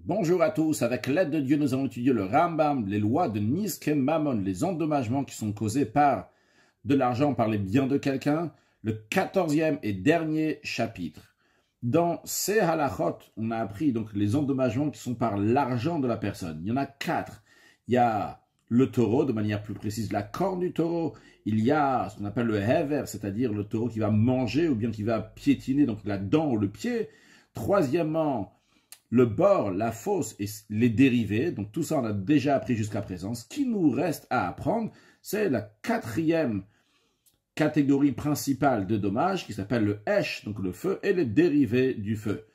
Bonjour à tous, avec l'aide de Dieu, nous allons étudier le Rambam, les lois de Nizke Mammon, les endommagements qui sont causés par de l'argent, par les biens de quelqu'un, le 14e et dernier chapitre. Dans ces halachot, on a appris donc les endommagements qui sont par l'argent de la personne. Il y en a 4. Il y a le taureau, de manière plus précise, la corne du taureau. Il y a ce qu'on appelle le hever, c'est-à-dire le taureau qui va manger ou bien qui va piétiner, donc la dent ou le pied. Troisièmement, le bord, la fosse et les dérivés, donc tout ça on a déjà appris jusqu'à présent. Ce qui nous reste à apprendre, c'est la 4e catégorie principale de dommages qui s'appelle le hesh, donc le feu, et les dérivés du feu.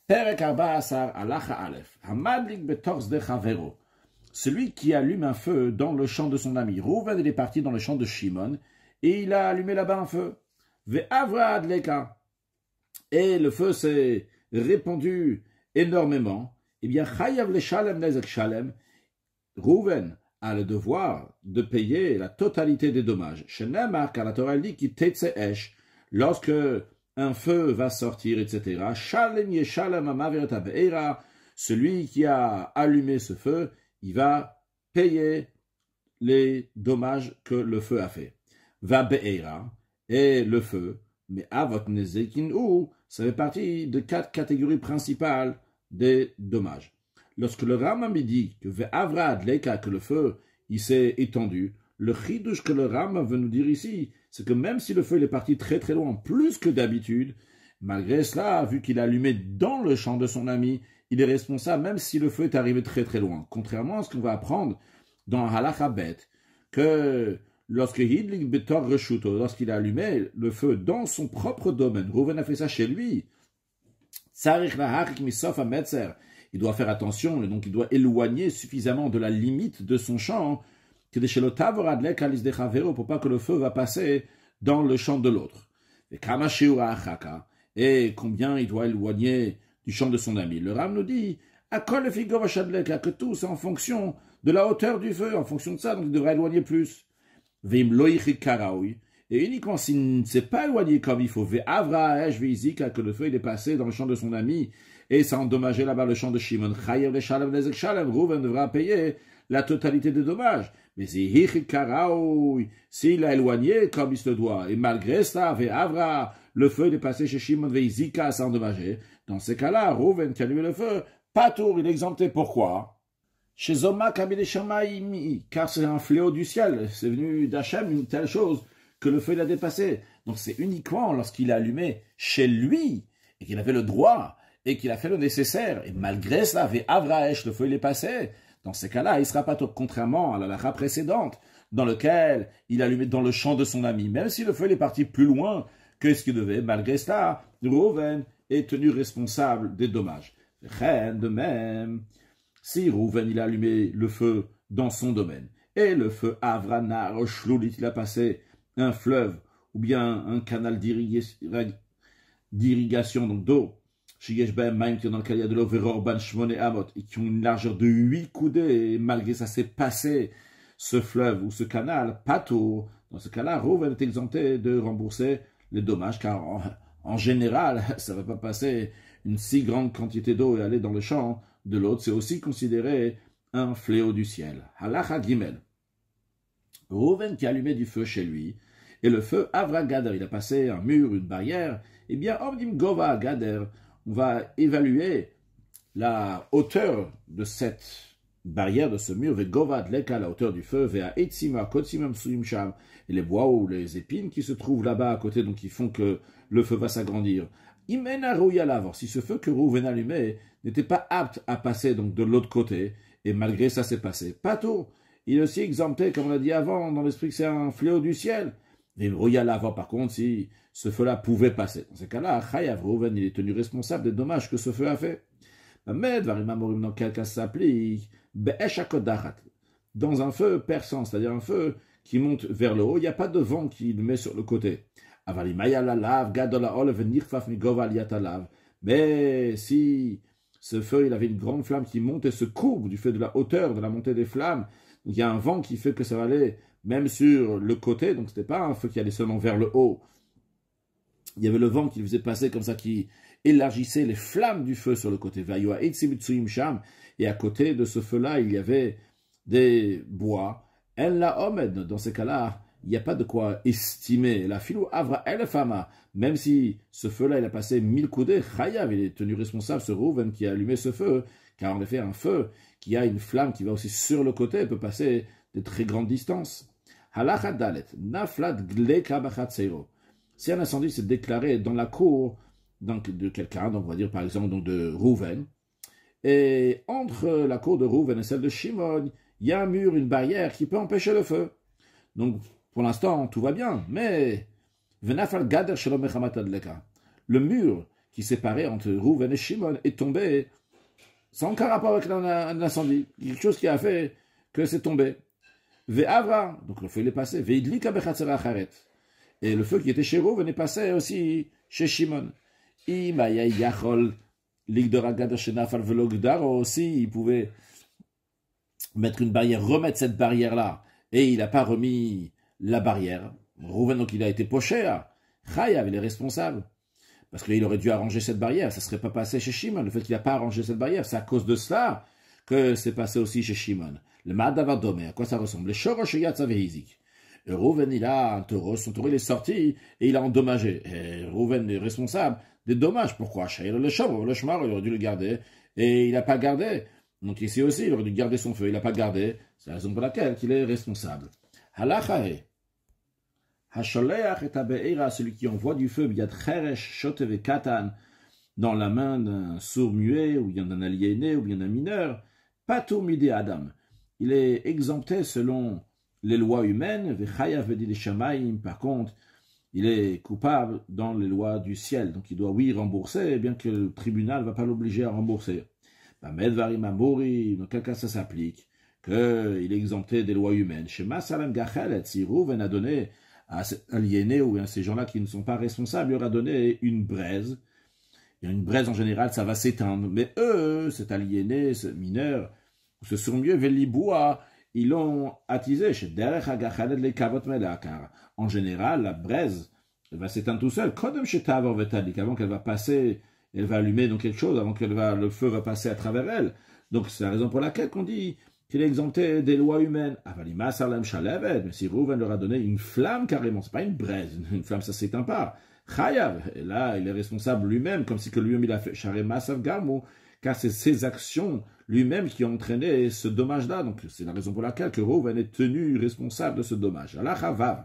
Perek 14 halacha aleph, hamadlik betorz de chavero. Celui qui allume un feu dans le champ de son ami. Rouven, il est parti dans le champ de Shimon et il a allumé là-bas un feu. Ve'avra adleka. Et le feu s'est répandu énormément. Eh bien, chayav le shalem nezek shalem. Rouven a le devoir de payer la totalité des dommages. Shenemar, car la Torah dit qui tetse esh, lorsque un feu va sortir, etc. Shalem yeshalem amaveret be'era. Celui qui a allumé ce feu, il va payer les dommages que le feu a fait. Va be'era, et le feu, mais avot nezekin ou, ça fait partie de 4 catégories principales des dommages. Lorsque le Rambam dit que ve'avra adleka, que le feu, il s'est étendu, le chidouche que le Rambam veut nous dire ici, c'est que même si le feu il est parti très très loin, plus que d'habitude, malgré cela, vu qu'il a allumé dans le champ de son ami, il est responsable même si le feu est arrivé très très loin. Contrairement à ce qu'on va apprendre dans Halacha Bet, que lorsqu'il a allumé le feu dans son propre domaine, Rouven a fait ça chez lui, il doit faire attention, et donc il doit éloigner suffisamment de la limite de son champ, pour pas que le feu va passer dans le champ de l'autre. Et combien il doit éloigner du champ de son ami. Le Ram nous dit que tout c'est en fonction de la hauteur du feu, en fonction de ça, donc il devrait éloigner plus. Et uniquement s'il ne s'est pas éloigné comme il faut, que le feu il est passé dans le champ de son ami et ça a endommagé là-bas le champ de Shimon, Rouven devra payer la totalité des dommages. Mais s'il a éloigné comme il se doit, et malgré cela, le feu il est passé chez Shimon, Veizika, ça a endommagé. Dans ces cas-là, Rouven qui a allumé le feu, Patour, il est exempté. Pourquoi? Chez Zoma Kabile Shamaïmi, car c'est un fléau du ciel. C'est venu d'Hachem une telle chose que le feu l'a dépassé. Donc c'est uniquement lorsqu'il a allumé chez lui et qu'il avait le droit et qu'il a fait le nécessaire. Et malgré cela, Avraesh, le feu il est passé. Dans ces cas-là, il sera pas contrairement à la lacha précédente, dans lequel il allumait dans le champ de son ami. Même si le feu il est parti plus loin que ce qu'il devait, malgré cela, Rouven est tenu responsable des dommages. De même, si Rouven il a allumé le feu dans son domaine, et le feu Avranar, Shloulit, il a passé un fleuve, ou bien un canal d'irrigation, donc d'eau, dans lequel il y a de l'eau, Verorban Shmone Amot, et qui ont une largeur de 8 coudées, et malgré ça s'est passé ce fleuve ou ce canal, Pato, dans ce cas-là, Rouven est exempté de rembourser les dommages, car en général, ça ne va pas passer une si grande quantité d'eau et aller dans le champ de l'autre. C'est aussi considéré un fléau du ciel. Halacha Gimel. Rouven qui a allumé du feu chez lui, et le feu Avra Gader, il a passé un mur, une barrière, eh bien, Omdim Gova Gader, on va évaluer la hauteur de cette barrière, de ce mur, Gova Dleka, la hauteur du feu, Vea Etzima, Kotsimam Suyim Sham, et les bois ou les épines qui se trouvent là-bas à côté, donc qui font que le feu va s'agrandir. Imena Rouyalav, si ce feu que Rouven allumé n'était pas apte à passer donc de l'autre côté, et malgré ça c'est passé. Pato, il est aussi exempté, comme on l'a dit avant, dans l'esprit que c'est un fléau du ciel. Et Rouyalav, par contre, si ce feu-là pouvait passer. Dans ces cas-là, Chayav Rouven, il est tenu responsable des dommages que ce feu a fait. Mais, dans quel cas ça s'applique, dans un feu perçant, c'est-à-dire un feu qui monte vers le haut, il n'y a pas de vent qui le met sur le côté. Mais si ce feu, il avait une grande flamme qui monte et se courbe du fait de la hauteur de la montée des flammes, donc il y a un vent qui fait que ça va aller même sur le côté, donc ce n'était pas un feu qui allait seulement vers le haut. il y avait le vent qui faisait passer comme ça, qui élargissait les flammes du feu sur le côté. Et à côté de ce feu-là, il y avait des bois. Dans ces cas-là, il n'y a pas de quoi estimer. La filou avra el fama, même si ce feu-là, il a passé 1000 coudées, Chayav, il est tenu responsable, ce Rouven qui a allumé ce feu, car en effet, un feu qui a une flamme qui va aussi sur le côté peut passer de très grandes distances. Halachat dalet, naflat gleka bachatseiro. Si un incendie s'est déclaré dans la cour donc, de quelqu'un, donc on va dire par exemple donc de Rouven, et entre la cour de Rouven et celle de Shimon, il y a un mur, une barrière qui peut empêcher le feu. Donc pour l'instant, tout va bien, mais le mur qui séparait entre Rouven et Shimon est tombé sans aucun rapport avec un incendie. Quelque chose qui a fait que c'est tombé. Ve'avra, donc le feu il est passé. Ve'idlika bechatzera acharet. Et le feu qui était chez Rouven est passé aussi chez Shimon. Imaya yachol ligdoragada shenafal velogdaro aussi, il pouvait mettre une barrière, remettre cette barrière-là, et il n'a pas remis la barrière. Rouven, donc il a été poché. Chayav, il est responsable. Parce qu'il aurait dû arranger cette barrière, ça ne serait pas passé chez Shimon. Le fait qu'il n'a pas arrangé cette barrière, c'est à cause de cela que c'est passé aussi chez Shimon. Le Ma'adavadome, à quoi ça ressemble? Le Shorosh Yatzavehizik. Rouven, il a un taureau, son taureau il est sorti et il a endommagé. Et Rouven est responsable des dommages. Pourquoi? Le Shomro, le Shmar, il aurait dû le garder et il n'a pas gardé. Donc ici aussi, il aurait dû garder son feu, il n'a pas gardé. C'est la raison pour laquelle il est responsable. Halachahe. Hasholeach et Abeira, celui qui envoie du feu, Biad Cheresh, Shotev et Katan, dans la main d'un sourd muet, ou bien d'un aliéné, ou bien d'un mineur, Patou Midi Adam. Il est exempté selon les lois humaines, Vechayav Vedil Shamaim, par contre, il est coupable dans les lois du ciel. Donc il doit, oui, rembourser, bien que le tribunal ne va pas l'obliger à rembourser. Medvarim Amori, dans quel cas ça s'applique, qu'il est exempté des lois humaines. Chez Masalam Gachalet, si Rouven a donné à cet aliéné ou à ces gens-là qui ne sont pas responsables, il leur a donné une braise. Et une braise, en général, ça va s'éteindre. Mais eux, cet aliéné, ce mineur, ce sourd-muet, Veliboua, ils l'ont attisé. Chez Derech Agachalet les Kavot Melakar. En général, la braise, elle va s'éteindre tout seul. Kodem chez Tavor Vetalik, avant qu'elle va passer, elle va allumer dans quelque chose, avant que le feu va passer à travers elle. Donc c'est la raison pour laquelle qu'on dit qu'il est exempté des lois humaines. Mais si Rouven leur a donné une flamme carrément, c'est pas une braise, une flamme ça s'éteint pas. Chayav, et là il est responsable lui-même, comme si que lui-même il a fait Share Masav Garmo, car c'est ses actions lui-même qui ont entraîné ce dommage-là. Donc c'est la raison pour laquelle que Rouven est tenu responsable de ce dommage. Alachavav,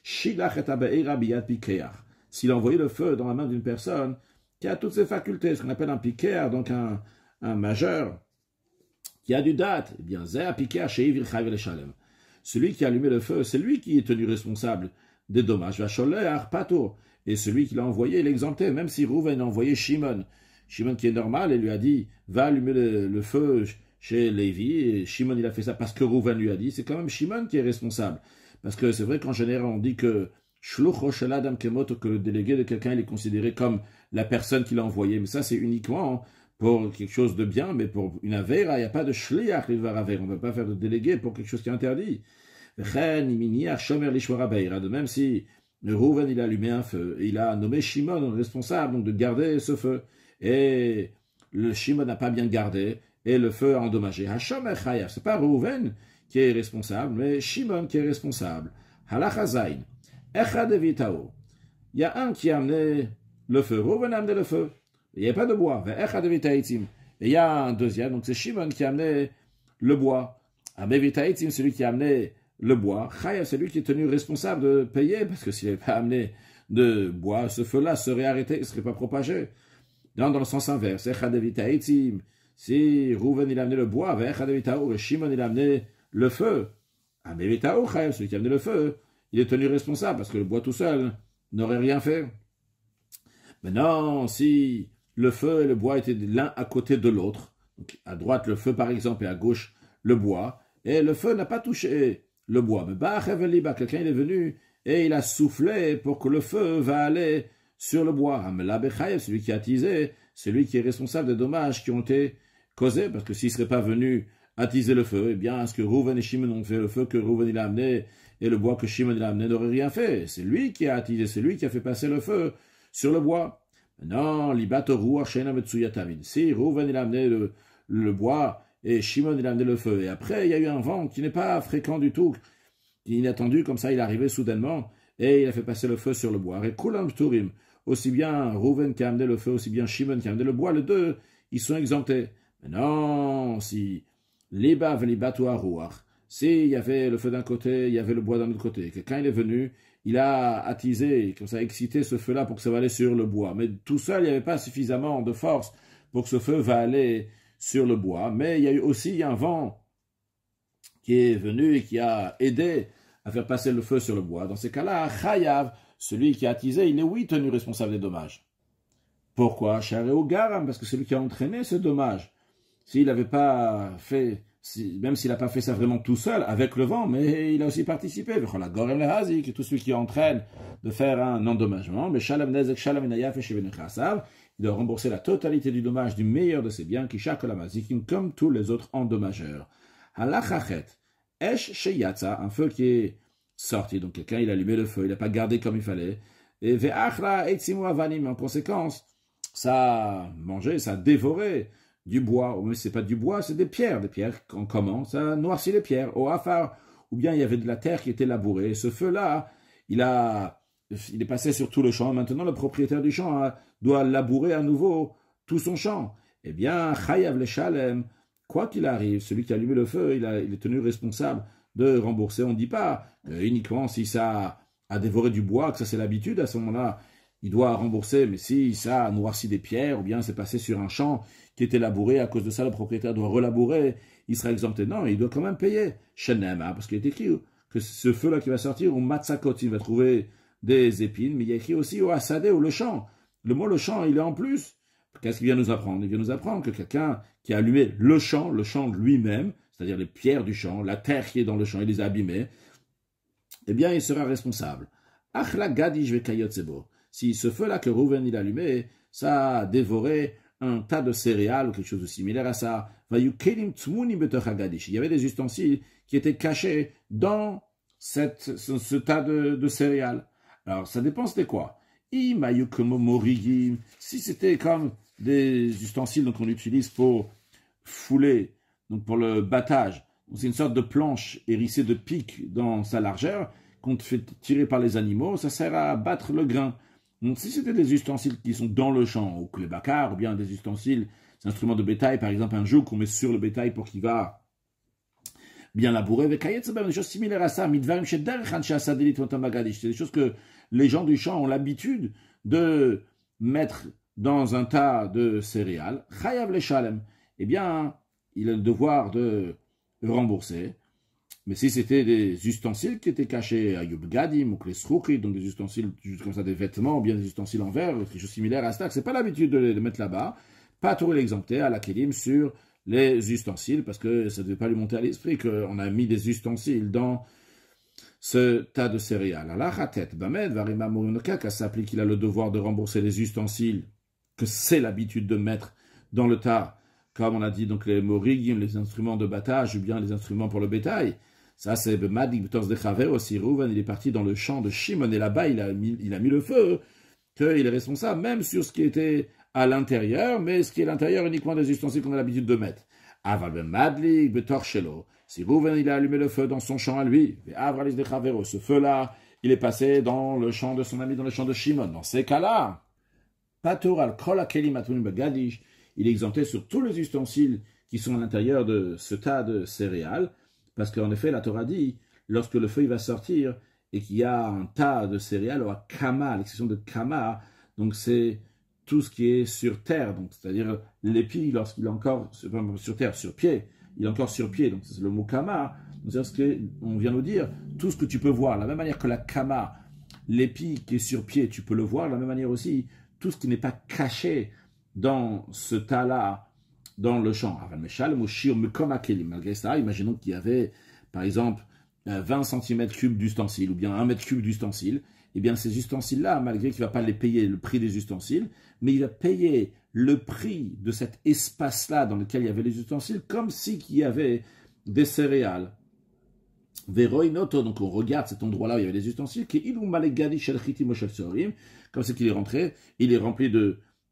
Shilach et Abeira biyad pikeach. S'il a envoyé le feu dans la main d'une personne qui a toutes ses facultés, ce qu'on appelle un pikeach, donc un majeur, qui a du date, eh bien, celui qui a allumé le feu, c'est lui qui est tenu responsable des dommages. Et celui qui l'a envoyé, il est exempté, même si Rouven a envoyé Shimon. Shimon qui est normal, et lui a dit, va allumer le feu chez Lévi, et Shimon il a fait ça parce que Rouven lui a dit, c'est quand même Shimon qui est responsable. Parce que c'est vrai qu'en général, on dit que que le délégué de quelqu'un, il est considéré comme la personne qui l'a envoyé. Mais ça, c'est uniquement pour quelque chose de bien, mais pour une avera, il n'y a pas de shliach l'ivaraver. On ne va pas faire de délégué pour quelque chose qui est interdit. De même si Rouven, il a allumé un feu, il a nommé Shimon responsable donc de garder ce feu. Et le Shimon n'a pas bien gardé, et le feu a endommagé. Hashomer chayav, c'est pas Rouven qui est responsable, mais Shimon qui est responsable. Halachazain. Echad evitao. Il y a un qui a amené le feu. Rouven a amené le feu. Il n'y a pas de bois. Et il y a un deuxième, donc c'est Shimon qui a amené le bois. Amevitaitzim, celui qui a amené le bois. Chayav, c'est lui qui est tenu responsable de payer, parce que s'il n'avait pas amené de bois, ce feu-là serait arrêté, il ne serait pas propagé. Dans le sens inverse. Echad evitaitzim. Si Rouven il a amené le bois, Echad evitao, et Shimon il a amené le feu. Amevitao, Chayav, celui qui a amené le feu, il est tenu responsable, parce que le bois tout seul n'aurait rien fait. Maintenant, si le feu et le bois étaient l'un à côté de l'autre, donc à droite le feu par exemple et à gauche le bois, et le feu n'a pas touché le bois, mais quelqu'un il est venu et il a soufflé pour que le feu va aller sur le bois. Celui qui a attisé, celui qui est responsable des dommages qui ont été causés, parce que s'il ne serait pas venu attiser le feu, eh bien, ce que Rouven et Shimon ont fait, le feu que Rouven il a amené et le bois que Shimon il a amené n'aurait rien fait. C'est lui qui a attisé, c'est lui qui a fait passer le feu sur le bois. Non, libato ruach she'ena metsuyatavin. Si Reuven il a amené le bois et Shimon il a amené le feu. Et après, il y a eu un vent qui n'est pas fréquent du tout, inattendu, comme ça, il est arrivé soudainement et il a fait passer le feu sur le bois. Et kulam turim, aussi bien Reuven qui a amené le feu, aussi bien Shimon qui a amené le bois, les deux, ils sont exemptés. Mais non, si liba velibatu ruach, s'il y avait le feu d'un côté, il y avait le bois d'un autre côté, que quand il est venu, il a attisé, comme ça, excité ce feu-là pour que ça va aller sur le bois. Mais tout seul, il n'y avait pas suffisamment de force pour que ce feu va aller sur le bois. Mais il y a eu aussi un vent qui est venu et qui a aidé à faire passer le feu sur le bois. Dans ces cas-là, Chayav, celui qui a attisé, il est oui tenu responsable des dommages. Pourquoi? Chareo Garam, parce que c'est lui qui a entraîné ce dommage. S'il n'avait pas fait, même s'il n'a pas fait ça vraiment tout seul, avec le vent, mais il a aussi participé. Que tout celui qui entraîne de faire un endommagement, mais il doit rembourser la totalité du dommage du meilleur de ses biens, qui chaque la mazikin, comme tous les autres endommageurs. Halachachet, esh sheyatza, un feu qui est sorti, donc quelqu'un il a allumé le feu, il n'a pas gardé comme il fallait, et ve'achra etzimu avanim, en conséquence, ça a mangé, ça a dévoré du bois, ou même si c'est pas du bois, c'est des pierres comment ça noircit les pierres, au afar, ou bien il y avait de la terre qui était labourée, et ce feu-là, il est passé sur tout le champ, maintenant le propriétaire du champ doit labourer à nouveau tout son champ. Eh bien, chayav le shalem, quoi qu'il arrive, celui qui a allumé le feu, il est tenu responsable de rembourser. On ne dit pas uniquement si ça a dévoré du bois, que ça c'est l'habitude, à ce moment-là, il doit rembourser, mais si ça a noirci des pierres, ou bien c'est passé sur un champ qui était labouré, à cause de ça le propriétaire doit relabourer, il sera exempté. Non, il doit quand même payer. Shenem, parce qu'il est écrit que ce feu-là qui va sortir, au matzakot, il va trouver des épines, mais il y a écrit aussi au hasadé, ou le champ. Le mot le champ, il est en plus. Qu'est-ce qu'il vient nous apprendre? Il vient nous apprendre que quelqu'un qui a allumé le champ lui-même, c'est-à-dire les pierres du champ, la terre qui est dans le champ, il les a abîmées, eh bien, il sera responsable. Achla gadish vekayotsebo. Si ce feu-là que Reuven il a allumé, ça a dévoré un tas de céréales ou quelque chose de similaire à ça, il y avait des ustensiles qui étaient cachés dans ce tas de céréales. Alors, ça dépend c'était quoi. Si c'était comme des ustensiles qu'on utilise pour fouler, donc pour le battage, c'est une sorte de planche hérissée de pics dans sa largeur, qu'on te fait tirer par les animaux, ça sert à battre le grain. Donc si c'était des ustensiles qui sont dans le champ, ou que les bacars, ou bien des ustensiles, des instruments de bétail, par exemple un joug qu'on met sur le bétail pour qu'il va bien labourer, des choses similaires à ça, c'est des choses que les gens du champ ont l'habitude de mettre dans un tas de céréales, chayav le shalem, eh bien, il a le devoir de rembourser. Mais si c'était des ustensiles qui étaient cachés à Yubgadim ou que les sroukhi, donc des ustensiles comme ça, des vêtements, ou bien des ustensiles en verre, quelque chose de similaire à ça, c'est pas l'habitude de les mettre là-bas, pas tout l'exempter à la kelim sur les ustensiles, parce que ça ne devait pas lui monter à l'esprit qu'on a mis des ustensiles dans ce tas de céréales. Allah khatet bamed varima morunoka, qu'à s'applique qu'il a le devoir de rembourser les ustensiles que c'est l'habitude de mettre dans le tas, comme on a dit, donc les morigim, les instruments de battage, ou bien les instruments pour le bétail. Ça, c'est Madik B'Tors de Chaver aussi. Reuven, il est parti dans le champ de Shimon, et là-bas, il a mis le feu, qu'il est responsable, même sur ce qui était à l'intérieur, mais ce qui est à l'intérieur uniquement des ustensiles qu'on a l'habitude de mettre. Aval Madlik B'Tor Shelo. Si Reuven, il a allumé le feu dans son champ à lui, Avralis de Chaver, ce feu-là, il est passé dans le champ de son ami, dans le champ de Shimon. Dans ces cas-là, Patur al Kol HaKelim Atunim Begadish, il est exempté sur tous les ustensiles qui sont à l'intérieur de ce tas de céréales, parce qu'en effet, la Torah dit, lorsque le feu va sortir et qu'il y a un tas de céréales, ou à Kama, l'expression de Kama, donc c'est tout ce qui est sur terre, donc c'est-à-dire l'épi lorsqu'il est encore sur terre, sur pied, il est encore sur pied, donc c'est le mot Kama, c'est ce qu'on vient nous dire, tout ce que tu peux voir, de la même manière que la Kama, l'épi qui est sur pied, tu peux le voir, de la même manière aussi, tout ce qui n'est pas caché dans ce tas-là, dans le champ. Malgré ça, imaginons qu'il y avait, par exemple, 20 cm3 d'ustensiles, ou bien 1 m3 d'ustensiles. Eh bien, ces ustensiles-là, malgré qu'il ne va pas les payer le prix des ustensiles, mais il va payer le prix de cet espace-là dans lequel il y avait les ustensiles, comme si il y avait des céréales. Veroinoto, donc on regarde cet endroit-là où il y avait les ustensiles, qui ilum malegadi shel chitim o shel tsorim, comme c'est qu'il est rentré, il est rempli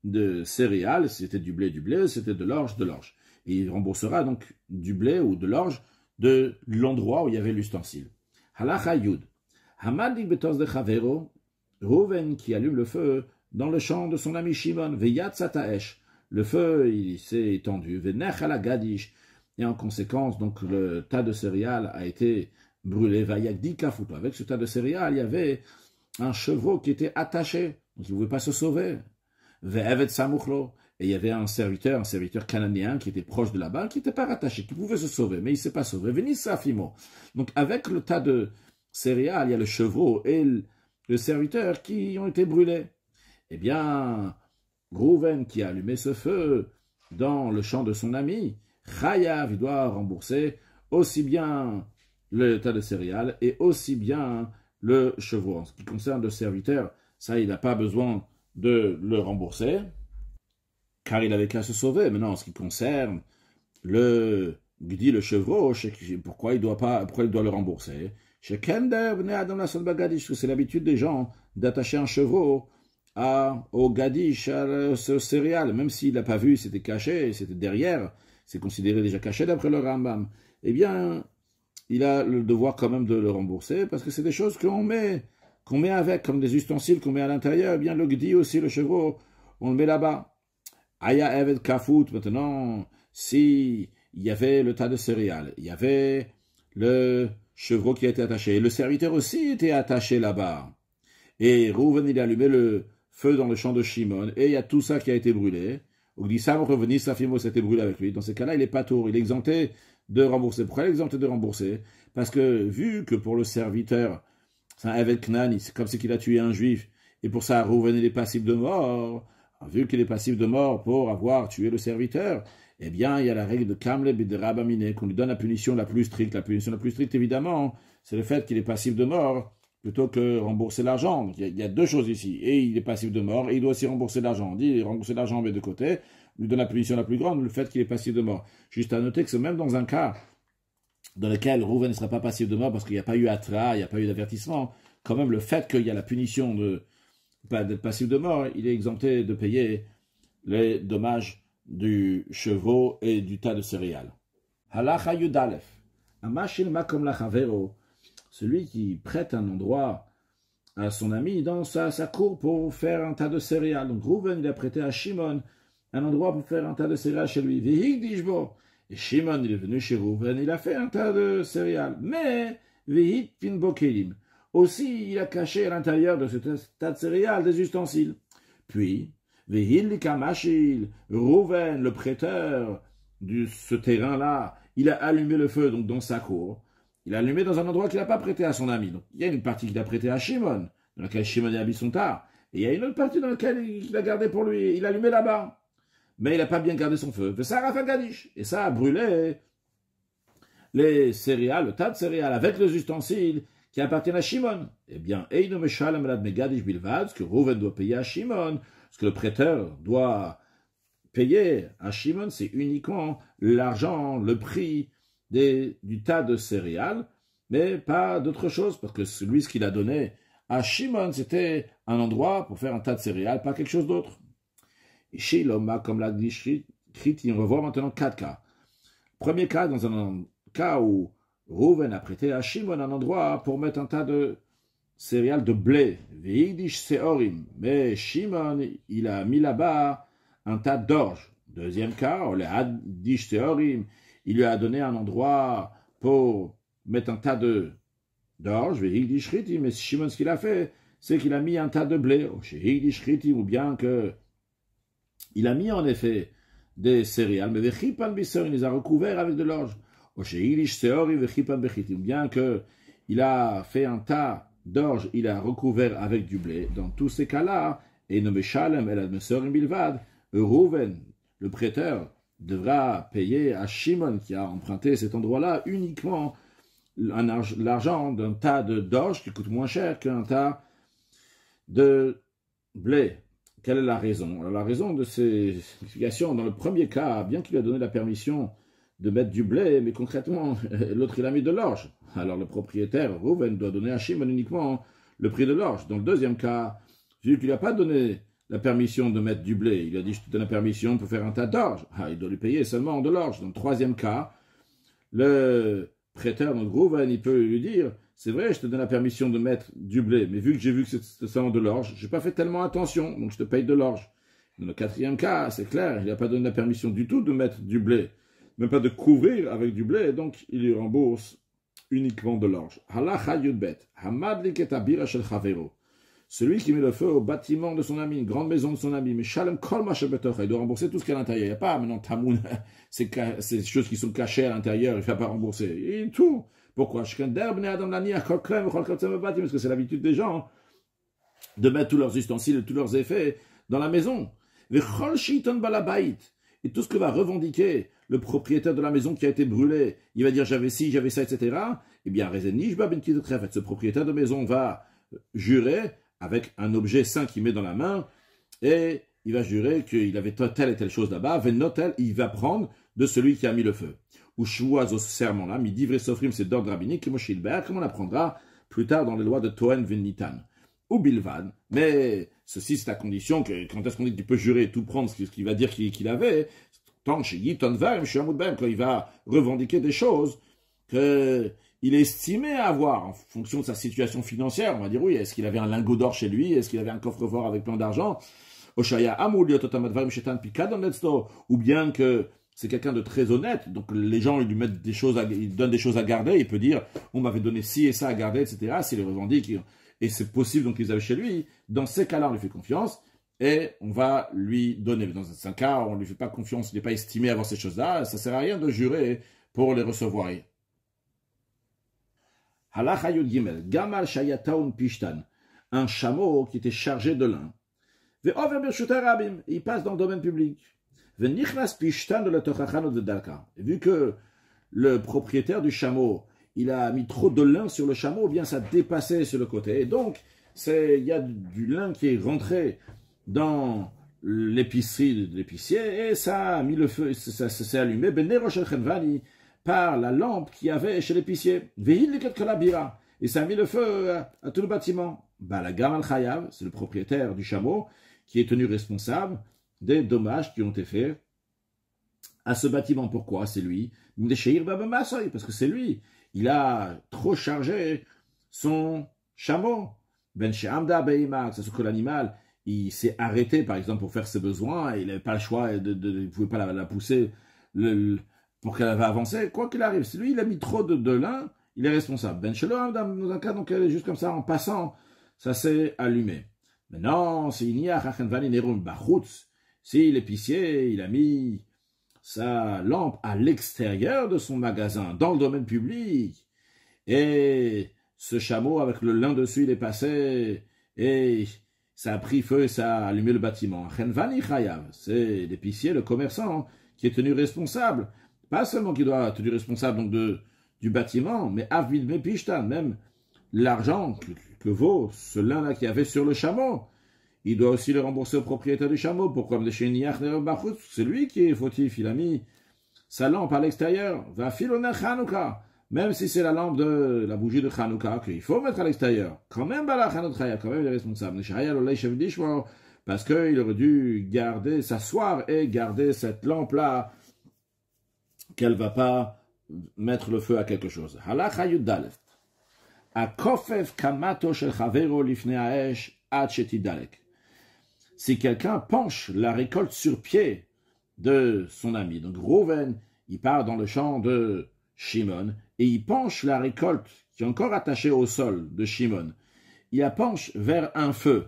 de céréales, c'était du blé, c'était de l'orge, de l'orge. Et il remboursera donc du blé ou de l'orge de l'endroit où il y avait l'ustensile. Halacha Yud. Hamadik betos de Chavero, Rouven qui allume le feu dans le champ de son ami Shimon, Veyat Sataesh. Le feu, il s'est étendu, Venech ala Gadish. Et en conséquence, donc, le tas de céréales a été brûlé, Vayagdi Kafuto. Avec ce tas de céréales, il y avait un chevreau qui était attaché, donc il ne pouvait pas se sauver. Ve'evet Samuchlo. Et il y avait un serviteur cananéen qui était proche de là-bas, qui n'était pas rattaché, qui pouvait se sauver, mais il ne s'est pas sauvé. Venissa Fimo. Donc, avec le tas de céréales, il y a le chevreau et le serviteur qui ont été brûlés. Eh bien, Rouven qui a allumé ce feu dans le champ de son ami, Chayav, il doit rembourser aussi bien le tas de céréales et aussi bien le chevreau. En ce qui concerne le serviteur, ça, il n'a pas besoin de le rembourser, car il avait qu'à se sauver. Maintenant, en ce qui concerne le Gdi, le chevreau, pourquoi il doit le rembourser? Chez Kender, c'est l'habitude des gens d'attacher un chevreau au Gadish, à ce céréal, même s'il n'a pas vu, c'était caché, c'était derrière, c'est considéré déjà caché d'après le Rambam. Eh bien, il a le devoir quand même de le rembourser, parce que c'est des choses qu'on met avec, comme des ustensiles qu'on met à l'intérieur. Eh bien, le Gdi aussi, le chevreau, on le met là-bas. Aya Evet Kafut, maintenant, si il y avait le tas de céréales, il y avait le chevreau qui a été attaché, et le serviteur aussi était attaché là-bas. Et Rouven, il a allumé le feu dans le champ de Shimon, et il y a tout ça qui a été brûlé. Ogdissam revenir, Safimo s'était brûlé avec lui. Dans ces cas-là, il est pas tour, il est exempté de rembourser. Pourquoi il est exempté de rembourser? Parce que, vu que pour le serviteur, c'est un Evet Knani, c'est comme si qu'il a tué un juif, et pour ça, Rouven, il est passible de mort. Vu qu'il est passible de mort pour avoir tué le serviteur, eh bien, il y a la règle de Kamle Bidrabamine, qu'on lui donne la punition la plus stricte. La punition la plus stricte, évidemment, c'est le fait qu'il est passible de mort, plutôt que rembourser l'argent. Donc, il y a deux choses ici. Et il est passible de mort, et il doit aussi rembourser l'argent. On dit rembourser l'argent, mais de côté, lui donne la punition la plus grande, le fait qu'il est passible de mort. Juste à noter que c'est même dans un cas dans lequel Rouven ne sera pas passible de mort, parce qu'il n'y a pas eu atra, il n'y a pas eu d'avertissement, quand même le fait qu'il y a la punition d'être passible de mort, il est exempté de payer les dommages du chevreau et du tas de céréales. Halacha Yudalef. Amashil makom lachavero. Celui qui prête un endroit à son ami dans sa cour pour faire un tas de céréales. Donc Rouven, il a prêté à Shimon un endroit pour faire un tas de céréales chez lui. Vehik dishbo. Et Shimon, il est venu chez Rouven, il a fait un tas de céréales. Mais, vehik pinbo kelim. Aussi, il a caché à l'intérieur de ce tas de céréales des ustensiles. Puis, Vehil Kamashil, Rouven, le prêteur de ce terrain-là, il a allumé le feu donc dans sa cour. Il a allumé dans un endroit qu'il n'a pas prêté à son ami. Donc, il y a une partie qu'il a prêtée à Shimon, dans laquelle Shimon a mis son tas. Et il y a une autre partie dans laquelle il a gardé pour lui. Il a allumé là-bas. Mais il n'a pas bien gardé son feu. Ça a fait Gadish. Et ça a brûlé les céréales, le tas de céréales avec les ustensiles qui appartiennent à Shimon. Eh bien, Eino Meshalem Lad Megadish Bilvad, ce que Rouven doit payer à Shimon, ce que le prêteur doit payer à Shimon, c'est uniquement l'argent, le prix du tas de céréales, mais pas d'autre chose, parce que ce qu'il a donné à Shimon, c'était un endroit pour faire un tas de céréales, pas quelque chose d'autre. Ici, l'homme, comme l'a dit Kriti, on revoit maintenant 4 cas. Premier cas, dans un cas où Rouven a prêté à Shimon un endroit pour mettre un tas de céréales de blé, Veidish Seorim, mais Shimon, il a mis là-bas un tas d'orge. Deuxième cas, le Hadish Seorim, il lui a donné un endroit pour mettre un tas d'orge, Veidish Riti, mais Shimon, ce qu'il a fait, c'est qu'il a mis un tas de blé, ou bien que il a mis en effet des céréales, mais Vechipan Bisser, il les a recouverts avec de l'orge. Ou bien qu'il a fait un tas d'orge, il a recouvert avec du blé. Dans tous ces cas-là, et Rouven, le prêteur, devra payer à Shimon qui a emprunté cet endroit-là uniquement l'argent d'un tas d'orge qui coûte moins cher qu'un tas de blé. Quelle est la raison? Alors, la raison de ces explications, dans le premier cas, bien qu'il a donné la permission de mettre du blé, mais concrètement, l'autre il a mis de l'orge. Alors le propriétaire, Reuven, doit donner à Shimon uniquement le prix de l'orge. Dans le deuxième cas, vu qu'il n'a pas donné la permission de mettre du blé, il a dit je te donne la permission pour faire un tas d'orge. Il doit lui payer seulement de l'orge. Dans le troisième cas, le prêteur, donc Reuven, il peut lui dire c'est vrai, je te donne la permission de mettre du blé, mais vu que j'ai vu que c'est seulement de l'orge, je n'ai pas fait tellement attention, donc je te paye de l'orge. Dans le quatrième cas, c'est clair, il n'a pas donné la permission du tout de mettre du blé, même pas de couvrir avec du blé, donc il lui rembourse uniquement de l'orge. Halacha yudbet, hamadlik et abira shel chavero. Celui qui met le feu au bâtiment de son ami, une grande maison de son ami, mais shalem kol ma shebetocha, il doit rembourser tout ce qu'il y a à l'intérieur. Il n'y a pas maintenant tamoun, ces choses qui sont cachées à l'intérieur, il ne fait pas rembourser. Et tout. Pourquoi? Parce que c'est l'habitude des gens de mettre tous leurs ustensiles et tous leurs effets dans la maison. Et tout ce que va revendiquer le propriétaire de la maison qui a été brûlé, il va dire j'avais ci, j'avais ça, etc. Eh bien, ce propriétaire de maison va jurer avec un objet saint qu'il met dans la main et il va jurer qu'il avait telle et telle chose là-bas. Il va prendre de celui qui a mis le feu. Ou ce serment-là, midi vrai sofrim, c'est d'ordre rabbinique, comme on apprendra plus tard dans les lois de Toen Venitan. Ou Bilvan, mais ceci c'est à condition que quand est-ce qu'on dit que tu peux jurer et tout prendre ce qu'il va dire qu'il avait, tant chez Yiton Varem, chez Amoudbem, quand il va revendiquer des choses qu'il est estimé à avoir en fonction de sa situation financière. On va dire oui, est-ce qu'il avait un lingot d'or chez lui, est-ce qu'il avait un coffre-fort avec plein d'argent, ou bien que c'est quelqu'un de très honnête, donc les gens ils lui mettent des choses, ils donnent des choses à garder, il peut dire on m'avait donné ci et ça à garder, etc. S'il les revendique, et c'est possible donc qu'ils avaient chez lui, dans ces cas-là on lui fait confiance et on va lui donner. Mais dans un cas on ne lui fait pas confiance, il n'est pas estimé à avoir ces choses-là, ça ne sert à rien de jurer pour les recevoir. Halacha Yud Gimel, Gamal Shayataun Pishtan, un chameau qui était chargé de lin. Il passe dans le domaine public. Et vu que le propriétaire du chameau, il a mis trop de lin sur le chameau, bien ça dépassait sur le côté. Et donc, il y a du lin qui est rentré dans l'épicerie de l'épicier et ça a mis le feu, ça s'est allumé par la lampe qu'il y avait chez l'épicier. Et ça a mis le feu à tout le bâtiment. La Gamal Chayav, c'est le propriétaire du chameau, qui est tenu responsable des dommages qui ont été faits à ce bâtiment. Pourquoi? C'est lui. Parce que c'est lui. Il a trop chargé son chameau. C'est que l'animal, il s'est arrêté, par exemple, pour faire ses besoins, et il n'avait pas le choix, il ne pouvait pas la pousser pour qu'elle va avancer. Quoi qu'il arrive, c'est lui, il a mis trop de lin, il est responsable. Dans un cas, donc, juste comme ça, en passant, ça s'est allumé. Maintenant, si l'épicier, il a mis sa lampe à l'extérieur de son magasin, dans le domaine public, et ce chameau avec le lin dessus, il est passé, et ça a pris feu et ça a allumé le bâtiment. C'est l'épicier, le commerçant, qui est tenu responsable. Pas seulement qui doit être tenu responsable donc du bâtiment, mais avid mepishtan, même l'argent que vaut ce lin-là qu'il y avait sur le chameau, il doit aussi le rembourser au propriétaire du chameau. Pourquoi? C'est lui qui est fautif, il a mis sa lampe à l'extérieur. Va filoner Chanukah, même si c'est la lampe de la bougie de Chanukah qu'il faut mettre à l'extérieur. Quand même, quand même il est responsable. Parce qu'il aurait dû s'asseoir et garder cette lampe-là, qu'elle ne va pas mettre le feu à quelque chose. Halacha Yudalef. Si quelqu'un penche la récolte sur pied de son ami, donc Reuven, il part dans le champ de Shimon et il penche la récolte qui est encore attachée au sol de Shimon, il la penche vers un feu.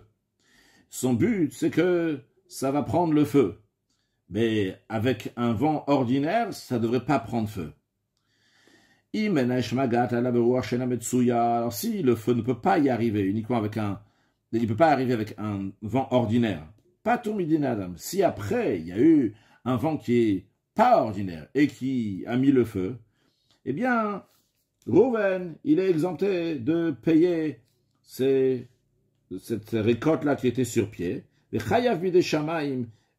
Son but, c'est que ça va prendre le feu, mais avec un vent ordinaire, ça ne devrait pas prendre feu. Alors si le feu ne peut pas y arriver uniquement avec il ne peut pas arriver avec un vent ordinaire, pas tout midinadam. Si après il y a eu un vent qui est pas ordinaire et qui a mis le feu, eh bien Reuven, il est exempté de payer cette récolte-là qui était sur pied,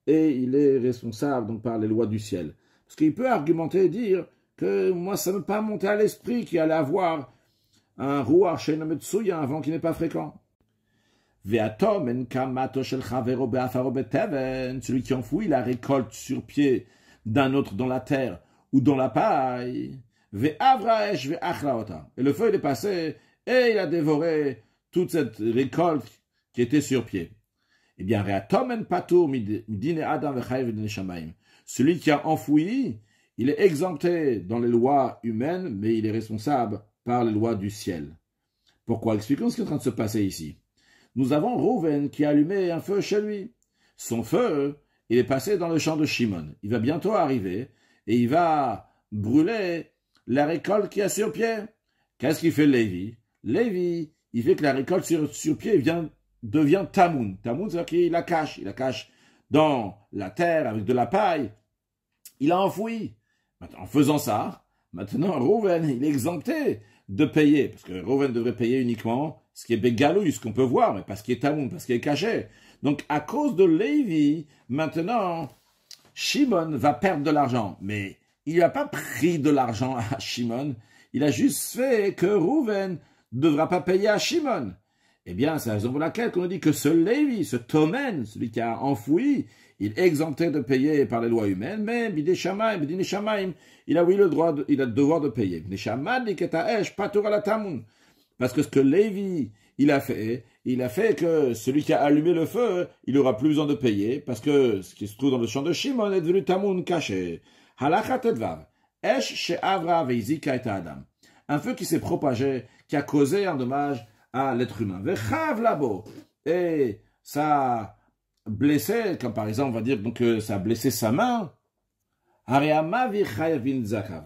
et il est responsable donc par les lois du ciel. Parce qu'il peut argumenter et dire que moi, ça ne m'est pas monté à l'esprit qu'il allait avoir un rouar chez un vent qui n'est pas fréquent. Celui qui enfouit la récolte sur pied d'un autre dans la terre ou dans la paille. Et le feu il est passé et il a dévoré toute cette récolte qui était sur pied. Eh bien, celui qui a enfoui, il est exempté dans les lois humaines, mais il est responsable par les lois du ciel. Pourquoi? Expliquons ce qui est en train de se passer ici. Nous avons Rouven qui a allumé un feu chez lui. Son feu, il est passé dans le champ de Shimon. Il va bientôt arriver et il va brûler la récolte qui a sur pied. Qu'est-ce qu'il fait Lévi? Lévi, il fait que la récolte sur pied devient tamoun. Tamoun, c'est-à-dire qu'il la cache. Il la cache dans la terre avec de la paille. Il a enfoui. En faisant ça, maintenant Rouven, il est exempté de payer. Parce que Rouven devrait payer uniquement ce qui est bégalouille, ce qu'on peut voir, mais pas ce qui est tamoun, pas ce qui est caché. Donc, à cause de Lévi, maintenant, Shimon va perdre de l'argent. Mais il n'a pas pris de l'argent à Shimon. Il a juste fait que Rouven ne devra pas payer à Shimon. Eh bien, c'est la raison pour laquelle on dit que ce Lévi, ce Tomen, celui qui a enfoui, il est exempté de payer par les lois humaines, mais Bidei Shamaim, il a le devoir de payer. Bidei Shamaim, Patur ala Tamoun. Parce que ce que Lévi, il a fait que celui qui a allumé le feu, il n'aura plus besoin de payer, parce que ce qui se trouve dans le champ de Shimon est devenu Tamoun caché. Halakha Tedvav. Esh she'avra veizika et Adam. Un feu qui s'est propagé, qui a causé un dommage à l'être humain. Vechav labo. Et ça a blessé, comme par exemple, on va dire donc ça a blessé sa main. Hariama vichayavin zakav.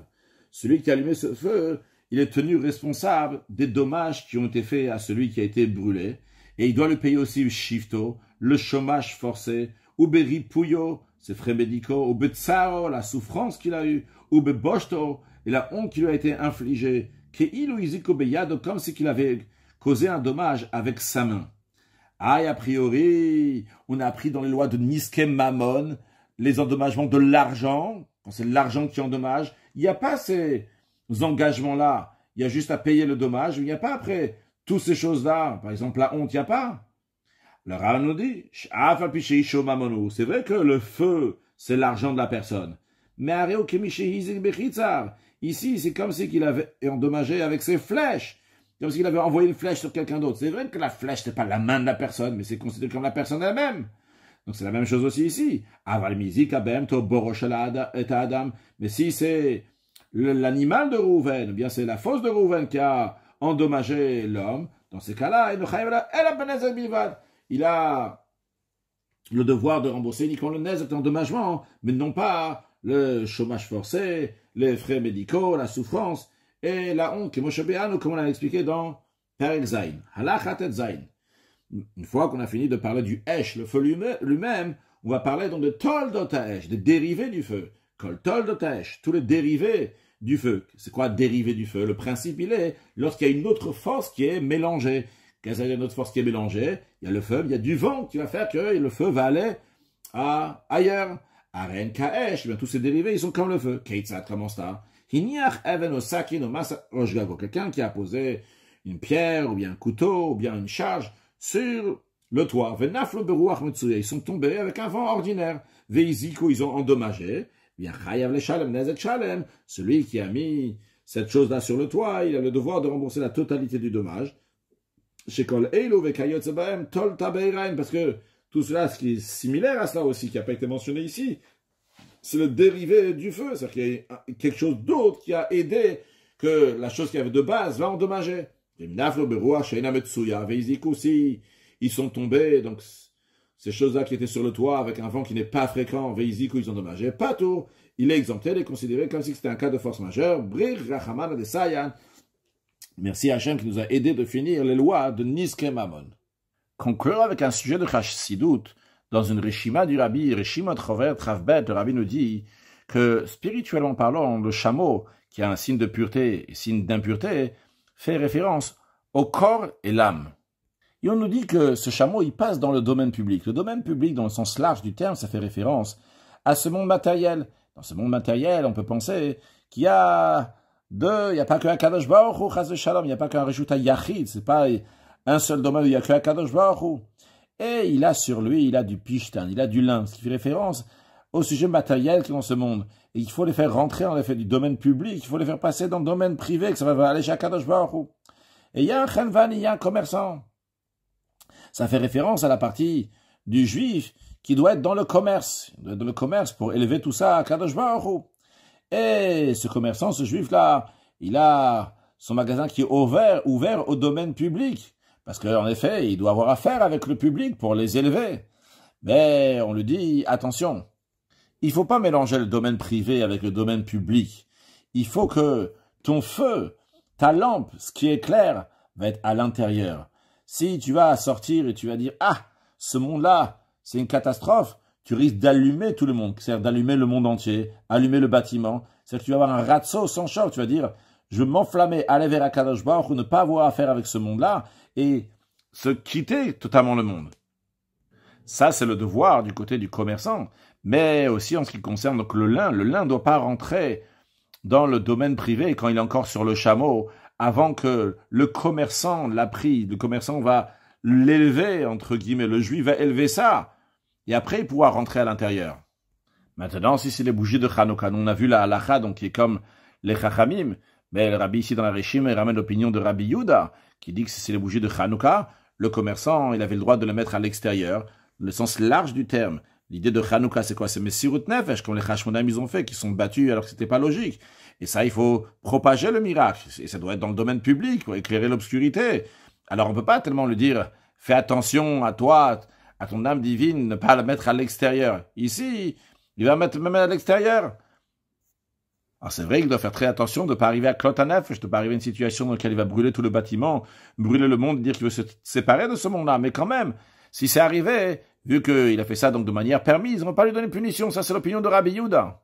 Celui qui a allumé ce feu, il est tenu responsable des dommages qui ont été faits à celui qui a été brûlé. Et il doit lui payer aussi le shifto, le chômage forcé, ou beripuyo, ses frais médicaux, ou betsaro, la souffrance qu'il a eue, ou beboshto, et la honte qui lui a été infligée, keilu iziko beyado, comme si qu'il avait causé un dommage avec sa main. Aïe, a priori, on a appris dans les lois de Niskem Mammon, les endommagements de l'argent, quand c'est l'argent qui endommage, il n'y a pas ces engagements-là, il y a juste à payer le dommage, il n'y a pas après toutes ces choses-là, par exemple la honte, il n'y a pas. Le Rav nous dit, c'est vrai que le feu, c'est l'argent de la personne, mais ici, c'est comme si qu'il avait endommagé avec ses flèches, comme s'il avait envoyé une flèche sur quelqu'un d'autre. C'est vrai que la flèche, ce n'est pas la main de la personne, mais c'est considéré comme la personne elle-même. Donc c'est la même chose aussi ici. Mais si c'est l'animal de Rouven, eh bien c'est la fosse de Rouven qui a endommagé l'homme, dans ces cas-là, il a le devoir de rembourser uniquement le nez endommagement, mais non pas le chômage forcé, les frais médicaux, la souffrance et la honte, comme on l'a expliqué dans Perek Zayin. Halachat et Zayin. Une fois qu'on a fini de parler du Esh, le feu lui-même, on va parler donc de Toldot Esh, des dérivés du feu. Kol Toldot Esh, tous les dérivés du feu. C'est quoi dérivé du feu? Le principe, il est lorsqu'il y a une autre force qui est mélangée. Quand il y a une autre force qui est mélangée, il y a le feu, il y a du vent qui va faire que le feu va aller ailleurs. Aren Kaesh, bien tous ces dérivés, ils sont comme le feu. Keitzat, comment ça? Quelqu'un qui a posé une pierre, ou bien un couteau, ou bien une charge sur le toit. Ils sont tombés avec un vent ordinaire. Veiziko, ils ont endommagé. Bien, celui qui a mis cette chose-là sur le toit, il a le devoir de rembourser la totalité du dommage. Parce que tout cela, ce qui est similaire à cela aussi, qui n'a pas été mentionné ici, c'est le dérivé du feu. C'est-à-dire qu'il y a quelque chose d'autre qui a aidé que la chose qui avait de base va endommager. Ils sont tombés, donc ces choses-là qui étaient sur le toit avec un vent qui n'est pas fréquent, Veiziku, ils ont endommagé. Pas tout. Il est exempté, il est considéré comme si c'était un cas de force majeure. Merci Hachem qui nous a aidé de finir les lois de Niskem Mammon. Conclure avec un sujet de Chassidut. Dans une Rishima du Rabbi, Rishimot Chover Travbet, le Rabbi nous dit que, spirituellement parlant, le chameau, qui a un signe de pureté et signe d'impureté, fait référence au corps et l'âme. Et on nous dit que ce chameau, il passe dans le domaine public. Le domaine public, dans le sens large du terme, ça fait référence à ce monde matériel. Dans ce monde matériel, on peut penser qu'il y a il n'y a pas qu'un Kadosh Baruch Hu, Chas v'Shalom, il n'y a pas qu'un Reshut HaYachid, c'est pas un seul domaine où il n'y a qu'un Kadosh Baruch Hu. Et il a sur lui, il a du Pishtan, il a du lin, ce qui fait référence au sujet matériel qui est dans ce monde. Et il faut les faire rentrer en effet du domaine public, il faut les faire passer dans le domaine privé, que ça va aller chez Kadosh Baruch Hu. Et il y a un Chenvan, il y a un commerçant. Ça fait référence à la partie du juif qui doit être dans le commerce. Il doit être dans le commerce pour élever tout ça à Kadosh Baruch Hu. Et ce commerçant, ce juif-là, il a son magasin qui est ouvert au domaine public. Parce qu'en effet, il doit avoir affaire avec le public pour les élever. Mais on lui dit, attention, il ne faut pas mélanger le domaine privé avec le domaine public. Il faut que ton feu, ta lampe, ce qui est clair, va être à l'intérieur. Si tu vas sortir et tu vas dire, ah, ce monde-là, c'est une catastrophe, tu risques d'allumer tout le monde, c'est-à-dire d'allumer le monde entier, allumer le bâtiment. C'est-à-dire que tu vas avoir un ratso sans choc, tu vas dire, je vais m'enflammer, aller vers Akadosh Baruch Hu, ne pas avoir affaire avec ce monde-là, et se quitter totalement le monde. Ça, c'est le devoir du côté du commerçant. Mais aussi en ce qui concerne donc le lin ne doit pas rentrer dans le domaine privé quand il est encore sur le chameau, avant que le commerçant l'a pris. Le commerçant va l'élever, entre guillemets, le juif va élever ça. Et après, il pourra rentrer à l'intérieur. Maintenant, si c'est les bougies de Hanouka, on a vu la halacha, donc qui est comme les chachamim, mais le rabbi ici dans la Réchim, il ramène l'opinion de Rabbi Yehuda, qui dit que si c'est les bougies de Hanouka, le commerçant, il avait le droit de les mettre à l'extérieur, le sens large du terme. L'idée de Hanouka, c'est quoi? C'est Messirut Nefesh, comme les Hashmonaim ils ont fait, qui sont battus alors que c'était pas logique. Et ça, il faut propager le miracle. Et ça doit être dans le domaine public, pour éclairer l'obscurité. Alors on peut pas tellement lui dire, fais attention à toi, à ton âme divine, ne pas la mettre à l'extérieur. Ici, il va mettre même à l'extérieur. Alors c'est vrai qu'il doit faire très attention de ne pas arriver à Klotanef, de ne pas arriver à une situation dans laquelle il va brûler tout le bâtiment, brûler le monde, dire qu'il veut se séparer de ce monde-là. Mais quand même, si c'est arrivé, vu qu'il a fait ça donc de manière permise, on ne va pas lui donner punition. Ça, c'est l'opinion de Rabbi Yehuda.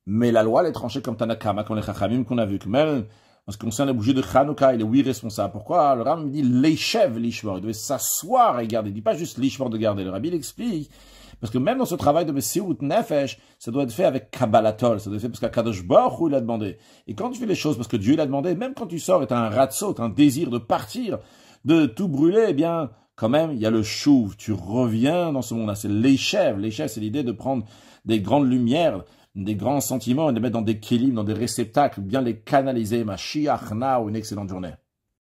Mais la loi, elle est tranchée comme Tanakama, comme les Chachamim qu'on a vu. Que même en ce qui concerne les bougies de Hanouka, il est oui responsable. Pourquoi? Le Rabbi dit l'Echev, l'Ishmor. Il devait s'asseoir et garder. Il ne dit pas juste l'Ishmor de garder. Le Rabbi l'explique. Parce que même dans ce travail de Messirut Nefesh, ça doit être fait avec Kabbalatol. Ça doit être fait parce qu'Akadosh Baruch Hu, il a demandé. Et quand tu fais les choses parce que Dieu l'a demandé, même quand tu sors et tu as un ratso, tu as un désir de partir, de tout brûler, eh bien, quand même, il y a le chouv. Tu reviens dans ce monde-là. C'est l'Echev. L'Echev, c'est l'idée de prendre des grandes lumières, des grands sentiments et de les mettre dans des kélim, dans des réceptacles, bien les canaliser. Mashiach na, ou une excellente journée.